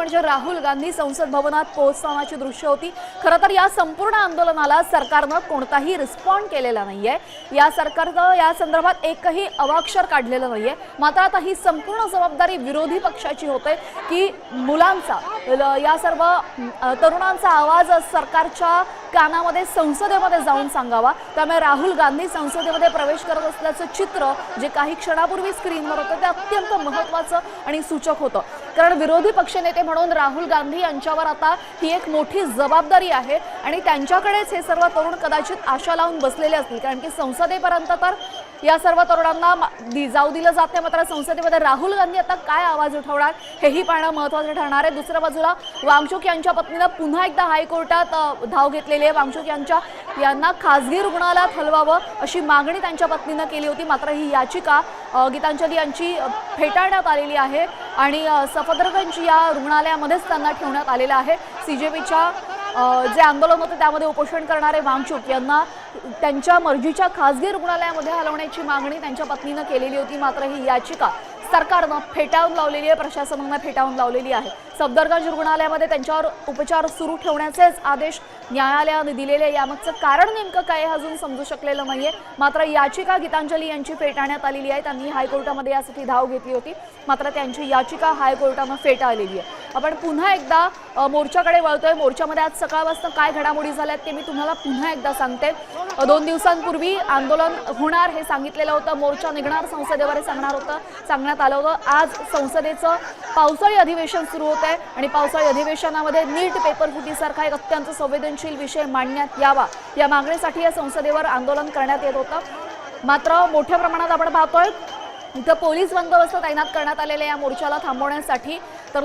म्हणजे राहुल गांधी संसद भवनात पोहोचतानाची दृश्य होती। खरं तर या संपूर्ण आंदोलनाला सरकारने कोणताही रिस्पॉन्ड केलेला नाहीये। या सरकारने या संदर्भात एकही अवाक्षर काढलेलं नाहीये। मात्र आता ही संपूर्ण जबाबदारी विरोधी पक्षाची होते की मुलांचा या सर्व तरुणांचा आवाज सरकारच्या कानामध्ये संसदेमध्ये जाऊन सांगावा। त्यामुळे राहुल गांधी संसदेमध्ये प्रवेश करत असल्याचं चित्र जे काही क्षणापूर्वी स्क्रीनवर होतं ते अत्यंत महत्त्वाचं आणि सूचक होतं। कारण विरोधी पक्षनेते म्हणून राहुल गांधी यांच्यावर आता ही एक मोठी जबाबदारी आहे आणि त्यांच्याकडेच हे सर्व तरुण कदाचित आशा लावून बसलेले असतील। कारण की संसदेपर्यंत तर या सर्व तरुणांना जाऊ दिलं जाते, मात्र संसदेमध्ये राहुल गांधी आता काय आवाज उठवणार हेही पाहणं महत्त्वाचं ठरणार आहे। दुसऱ्या बाजूला वांगचुक यांच्या पत्नीने पुन्हा एकदा हायकोर्टात धाव घेतलेली आहे। वांगचुक यांना खासगी रुग्णालयात हलवावं अशी मागणी त्यांच्या पत्नीने केली होती, मात्र ही याचिका गीतांजली यांची फेटाळण्यात आलेली आहे आणि सफदरगंज या रुग्णालयामध्येच त्यांना ठेवण्यात आलेलं आहे। सीजेपीच्या जे आंदोलन होते त्यामध्ये उपोषण करणारे वांगचुक यांना त्यांच्या मर्जीच्या खासगी रुग्णालयामध्ये हलवण्याची मागणी त्यांच्या पत्नीने केलेली होती, मात्र ही याचिका सरकारने फेटाळून लावलेली आहे, प्रशासनाने फेटाळून लावलेली आहे। सफदरगंज रुग्णालयामध्ये त्यांच्यावर उपचार सुरू ठेवण्याचेच आदेश न्यायालयाने दिलेले। यामागचं कारण नेमकं काय हे अजून समजू शकलेलं नाहीये, मात्र याचिका गीतांजली यांची फेटाळण्यात आलेली आहे। त्यांनी हायकोर्टामध्ये यासाठी धाव घेतली होती, मात्र त्यांची याचिका हायकोर्टाने फेटाळलेली आहे। आपण पुन्हा एकदा मोर्चाकडे वळतोय। मोर्चामध्ये आज सकाळपासून काय घडामोडी झाल्यात ते मी तुम्हाला पुन्हा एकदा सांगते। 2 दिवसांपूर्वी आंदोलन होणार हे सांगितलेलं होतं, मोर्चा निघणार संसदेवर सांगण्यात आलं होतं। आज संसदेचं पावसाळी अधिवेशन सुरू होत आहे आणि पावसाळी अधिवेशनामध्ये नीट पेपर फुटीसारखा एक अत्यंत संवेदनशील विषय मांडण्यात यावा या मागणीसाठी या संसदेवर आंदोलन करण्यात येत होतं। मात्र मोठ्या प्रमाणात आपण पाहतोय इथं पोलीस बंदोबस्त तैनात करण्यात आलेल्या या मोर्चाला थांबवण्यासाठी